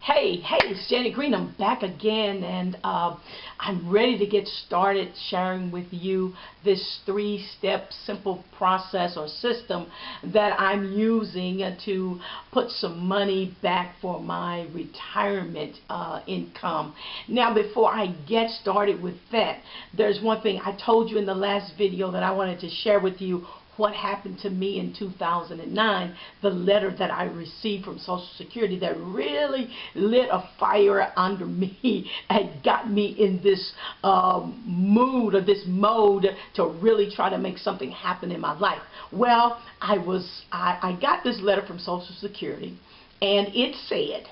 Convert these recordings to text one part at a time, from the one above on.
Hey, it's Janet Green. I'm back again, and I'm ready to get started sharing with you this three-step simple process or system that I'm using to put some money back for my retirement income. Now, before I get started with that, there's one thing I told you in the last video that I wanted to share with you. What happened to me in 2009, the letter that I received from Social Security that really lit a fire under me and got me in this mood or this mode to really try to make something happen in my life. Well, I got this letter from Social Security, and it said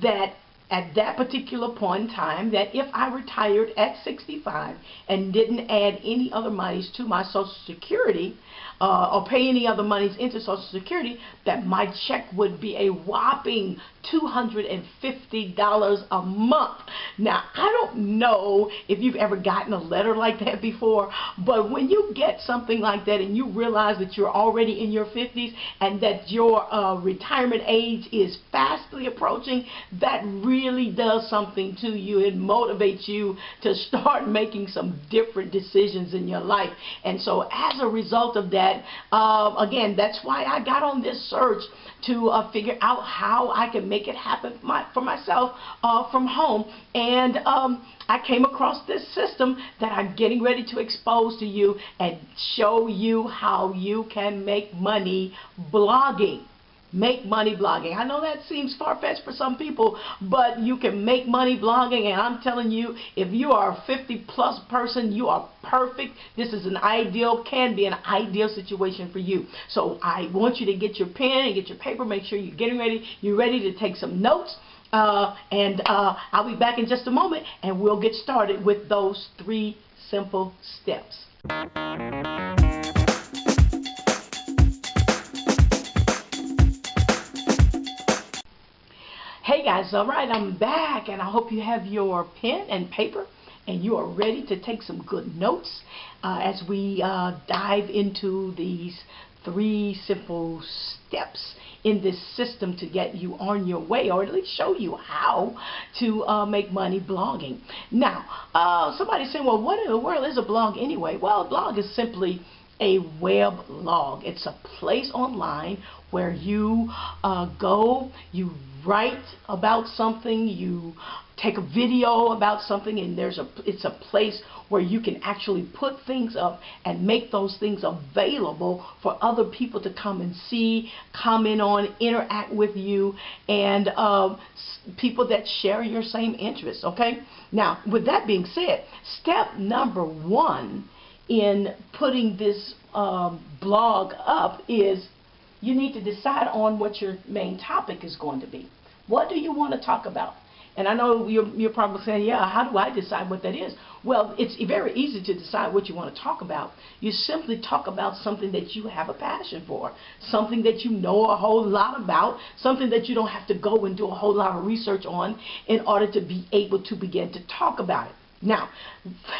that at that particular point in time, that if I retired at 65 and didn't add any other monies to my Social Security or pay any other monies into Social Security, that my check would be a whopping $250 a month. Now, I don't know if you've ever gotten a letter like that before, but when you get something like that and you realize that you're already in your 50s and that your retirement age is fastly approaching, that really does something to you. It motivates you to start making some different decisions in your life. And so as a result of that, again, that's why I got on this search to figure out how I can make it happen for myself from home. And I came across this system that I'm getting ready to expose to you and show you how you can make money blogging. Make money blogging. I know that seems far-fetched for some people, but you can make money blogging, and I'm telling you, if you are a 50-plus person, you are perfect. This is can be an ideal situation for you. So I want you to get your pen and get your paper. Make sure you're ready to take some notes. And I'll be back in just a moment, and we'll get started with those three simple steps. Hey guys, alright, I'm back, and I hope you have your pen and paper and you are ready to take some good notes as we dive into these three simple steps in this system to get you on your way, or at least show you how to make money blogging. Now, somebody's saying, well, what in the world is a blog anyway? Well, a blog is simply a web log. It's a place online where you go, you write about something, you take a video about something, and it's a place where you can actually put things up and make those things available for other people to come and see, comment on, interact with you, and people that share your same interests, okay? Now, with that being said, step number one in putting this blog up is you need to decide on what your main topic is going to be. What do you want to talk about? And I know you're probably saying, yeah, how do I decide what that is? Well, it's very easy to decide what you want to talk about. You simply talk about something that you have a passion for, something that you know a whole lot about, something that you don't have to go and do a whole lot of research on in order to be able to begin to talk about it. Now,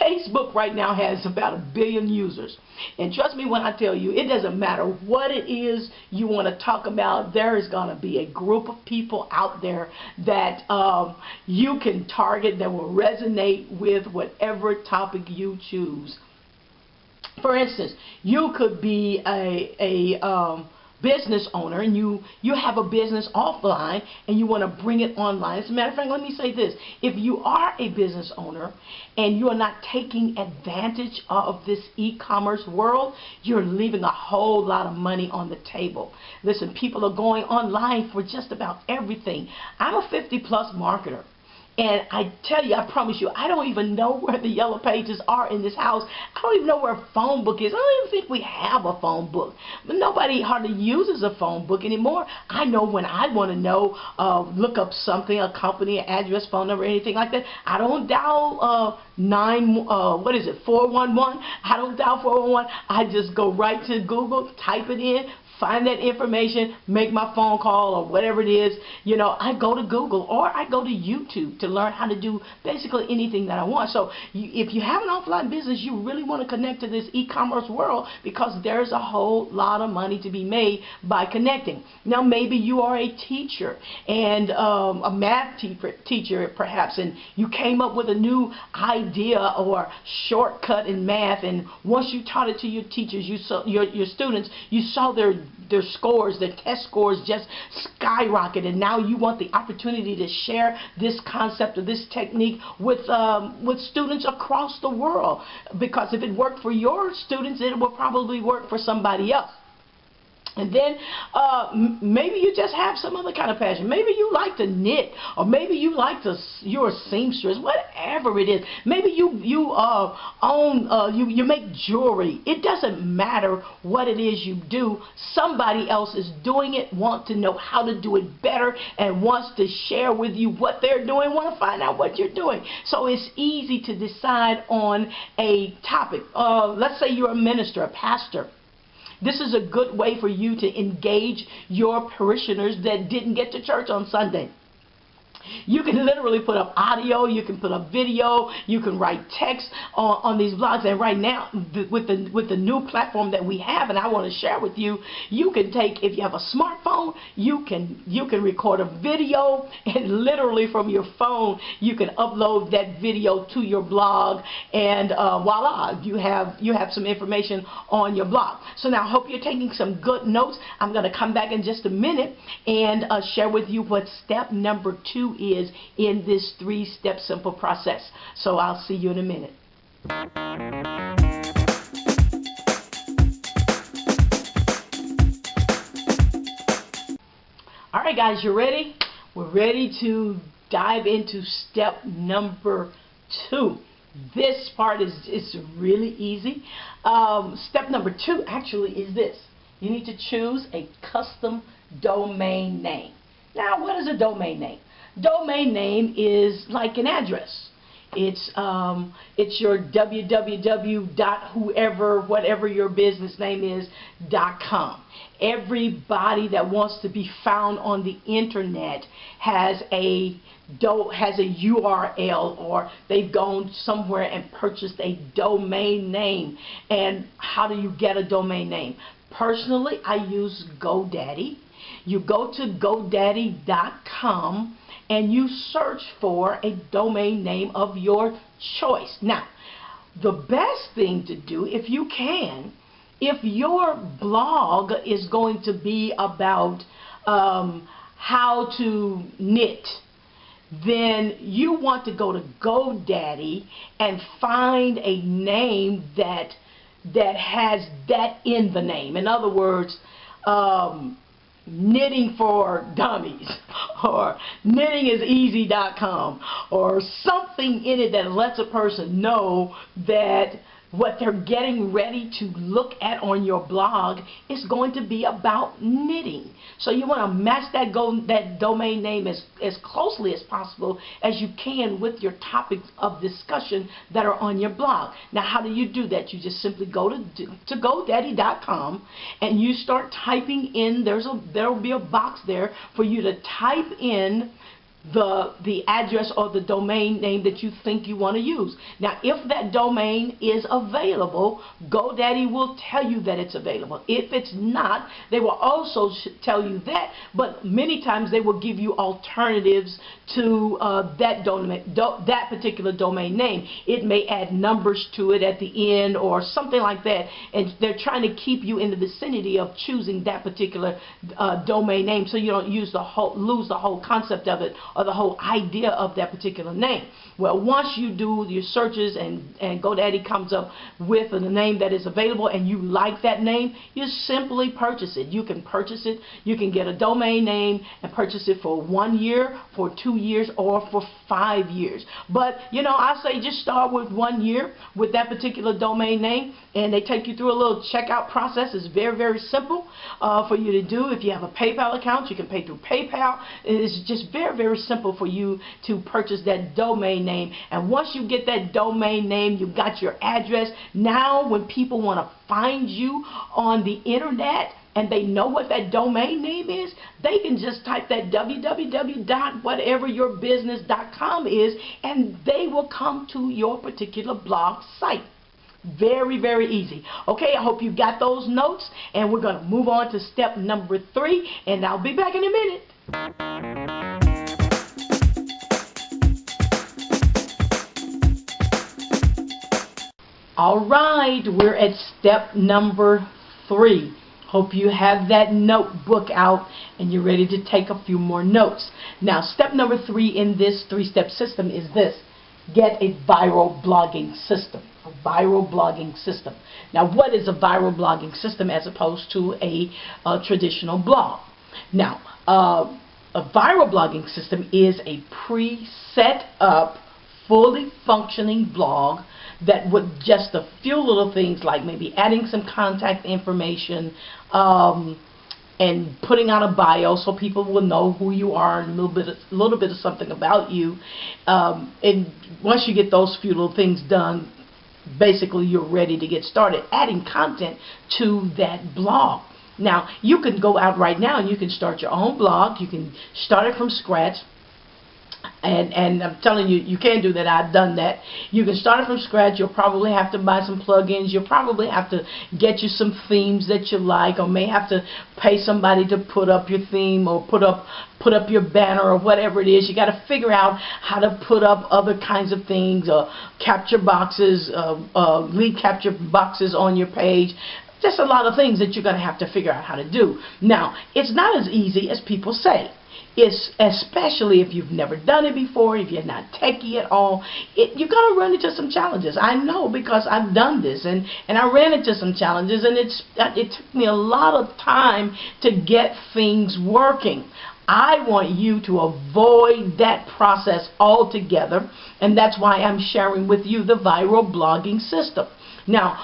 Facebook right now has about 1 billion users. And trust me when I tell you, it doesn't matter what it is you want to talk about, there is going to be a group of people out there that you can target that will resonate with whatever topic you choose. For instance, you could be a business owner, and you have a business offline and you want to bring it online. As a matter of fact, let me say this: if you are a business owner and you are not taking advantage of this e-commerce world, you're leaving a whole lot of money on the table. Listen, people are going online for just about everything. I'm a 50-plus marketer. And I tell you, I promise you, I don't even know where the yellow pages are in this house. I don't even know where a phone book is. I don't even think we have a phone book. But nobody hardly uses a phone book anymore. I know when I want to know, look up something, a company, an address, phone number, anything like that. I don't dial 411. I don't dial 411. I just go right to Google, type it in, find that information, make my phone call or whatever it is. You know, I go to Google or I go to YouTube to learn how to do basically anything that I want. So if you have an offline business, you really want to connect to this e-commerce world, because there's a whole lot of money to be made by connecting. Now, maybe you are a teacher and a math teacher perhaps, and you came up with a new idea or shortcut in math, and once you taught it to your teachers, you saw your students, you saw their scores, their test scores just skyrocket, and now you want the opportunity to share this concept or this technique with students across the world, because if it worked for your students, it will probably work for somebody else. And then maybe you just have some other kind of passion. Maybe you like to knit, or maybe you like to, you're a seamstress, whatever it is. Maybe you make jewelry. It doesn't matter what it is you do. Somebody else is doing it, want to know how to do it better, and wants to share with you what they're doing, want to find out what you're doing. So it's easy to decide on a topic. Let's say you're a minister, a pastor. This is a good way for you to engage your parishioners that didn't get to church on Sunday. You can literally put up audio, you can put up video, you can write text on these blogs. And right now, with the new platform that we have, and I want to share with you, you can take, if you have a smartphone, you can record a video, and literally from your phone, you can upload that video to your blog, and voila, you have some information on your blog. So now I hope you're taking some good notes. I'm going to come back in just a minute and share with you what step number 2 is in this 3-step simple process. So I'll see you in a minute. All right, guys, you ready? We're ready to dive into step number 2. This part is really easy. Step number 2 actually is this. You need to choose a custom domain name. Now, what is a domain name? Domain name is like an address. It's your www.whoever, whatever your business name is, .com. Everybody that wants to be found on the internet has a URL, or they've gone somewhere and purchased a domain name. And how do you get a domain name? Personally, I use GoDaddy. You go to GoDaddy.com and you search for a domain name of your choice. Now, the best thing to do, if you can, if your blog is going to be about how to knit, then you want to go to GoDaddy and find a name that has that in the name. In other words, Knitting for Dummies, or knittingiseasy.com, or something in it that lets a person know that what they're getting ready to look at on your blog is going to be about knitting. So you want to match that domain name as closely as possible as you can with your topics of discussion that are on your blog. Now, how do you do that? You just simply go to GoDaddy.com and you start typing in. There will be a box there for you to type in the address or the domain name that you think you want to use. Now, if that domain is available, GoDaddy will tell you that it's available. If it's not, they will also tell you that, but many times they will give you alternatives to that particular domain name. It may add numbers to it at the end or something like that, and they're trying to keep you in the vicinity of choosing that particular domain name, so you don't lose the whole concept of it, or the whole idea of that particular name. Well, once you do your searches and GoDaddy comes up with a name that is available and you like that name, you simply purchase it. You can purchase it. You can get a domain name and purchase it for 1 year, for 2 years, or for 5 years. But, you know, I say just start with 1 year with that particular domain name, and they take you through a little checkout process. It's very, very simple for you to do. If you have a PayPal account, you can pay through PayPal. It's just very, very simple for you to purchase that domain name. And once you get that domain name, you've got your address. Now when people want to find you on the internet and they know what that domain name is, they can just type that www.whateveryourbusiness.com is, and they will come to your particular blog site. Very, very easy. Okay, I hope you got those notes, and we're going to move on to step number 3, and I'll be back in a minute. All right, we're at step number 3. Hope you have that notebook out and you're ready to take a few more notes. Now, step number 3 in this 3-step system is this: get a viral blogging system. A viral blogging system. Now, what is a viral blogging system as opposed to a traditional blog? Now, a viral blogging system is a pre-set up, fully functioning blog that with just a few little things like maybe adding some contact information and putting out a bio so people will know who you are and a little bit of something about you. And once you get those few little things done, basically you're ready to get started adding content to that blog. Now, you can go out right now and you can start your own blog. You can start it from scratch. And I'm telling you, you can do that. I've done that. You can start it from scratch. You'll probably have to buy some plugins. You'll probably have to get you some themes that you like, or may have to pay somebody to put up your theme or put up your banner or whatever it is. You got to figure out how to put up other kinds of things, capture boxes, lead capture boxes on your page. Just a lot of things that you're going to have to figure out how to do. Now, it's not as easy as people say. It's especially if you've never done it before, if you're not techie at all, you're going to run into some challenges. I know, because I've done this, and I ran into some challenges, and it took me a lot of time to get things working. I want you to avoid that process altogether, and that's why I'm sharing with you the viral blogging system. Now,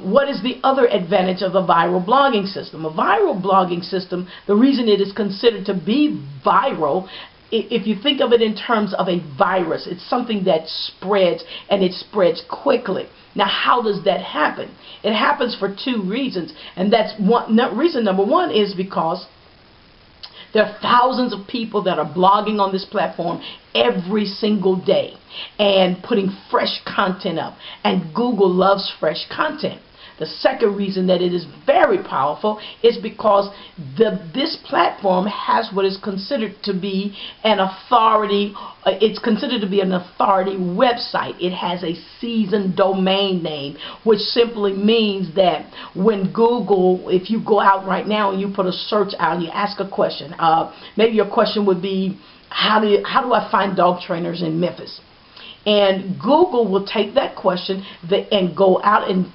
what is the other advantage of a viral blogging system? A viral blogging system, the reason it is considered to be viral, if you think of it in terms of a virus, it's something that spreads, and it spreads quickly. Now, how does that happen? It happens for 2 reasons, and that's reason number 1 is because there are thousands of people that are blogging on this platform every single day and putting fresh content up. And Google loves fresh content. The second reason that it is very powerful is because this platform has what is considered to be an authority. It's considered to be an authority website. It has a seasoned domain name, which simply means that when Google, if you go out right now and you put a search out and you ask a question, maybe your question would be, how do I find dog trainers in Memphis? And Google will take that question and go out and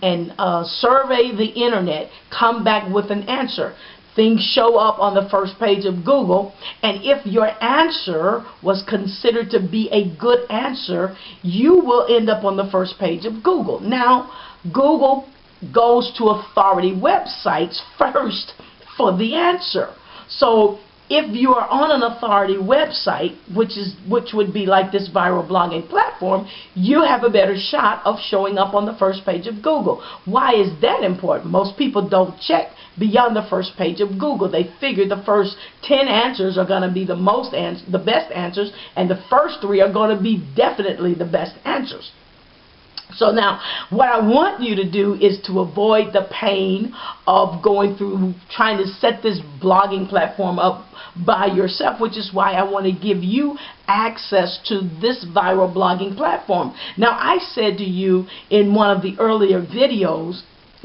survey the internet, come back with an answer. Things show up on the first page of Google, and if your answer was considered to be a good answer, you will end up on the first page of Google. Now, Google goes to authority websites first for the answer. So if you are on an authority website, which would be like this viral blogging platform, you have a better shot of showing up on the first page of Google. Why is that important? Most people don't check beyond the first page of Google. They figure the first 10 answers are going to be the best answers, and the first 3 are going to be definitely the best answers. So now, what I want you to do is to avoid the pain of going through trying to set this blogging platform up by yourself, which is why I want to give you access to this viral blogging platform. Now, I said to you in one of the earlier videos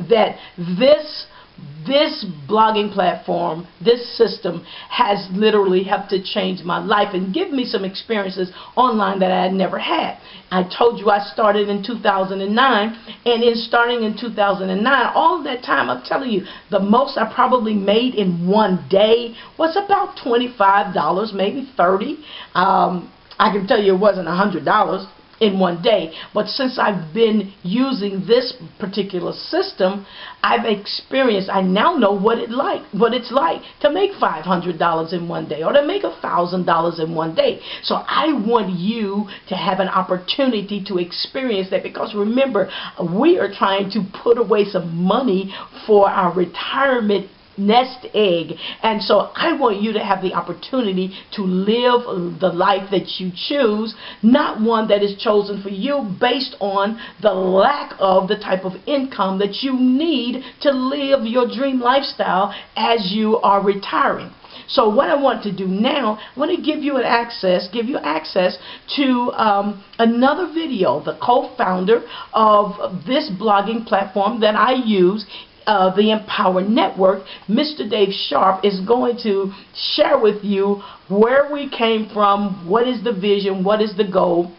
that this blogging platform, this system, has literally helped to change my life and give me some experiences online that I had never had. I told you I started in 2009, and in starting in 2009, all of that time, I'm telling you, the most I probably made in one day was about $25, maybe $30. I can tell you it wasn't $100 in one day, but since I've been using this particular system, I now know what it's like to make $500 in one day, or to make $1,000 in one day. So I want you to have an opportunity to experience that, because remember, we are trying to put away some money for our retirement nest egg. And so I want you to have the opportunity to live the life that you choose, not one that is chosen for you based on the lack of the type of income that you need to live your dream lifestyle as you are retiring. So what I want to do now, I want to give you access to another video. The co-founder of this blogging platform that I use, the Empower Network, Mr. Dave Sharp, is going to share with you where we came from, what is the vision, what is the goal,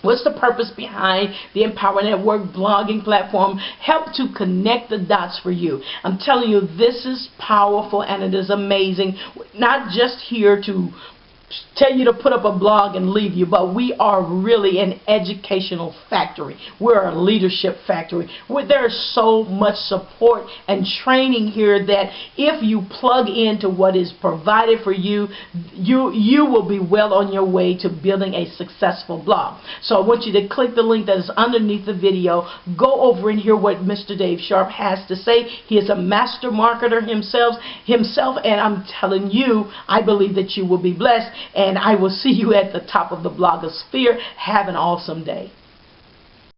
what's the purpose behind the Empower Network blogging platform, help to connect the dots for you. I'm telling you, this is powerful and it is amazing. Not just here to tell you to put up a blog and leave you, but we are really an educational factory. We're a leadership factory. There's so much support and training here that if you plug into what is provided for you, you will be well on your way to building a successful blog. So I want you to click the link that is underneath the video. Go over and hear what Mr. Dave Sharp has to say. He is a master marketer himself, and I'm telling you, I believe that you will be blessed. And I will see you at the top of the blogosphere. Have an awesome day.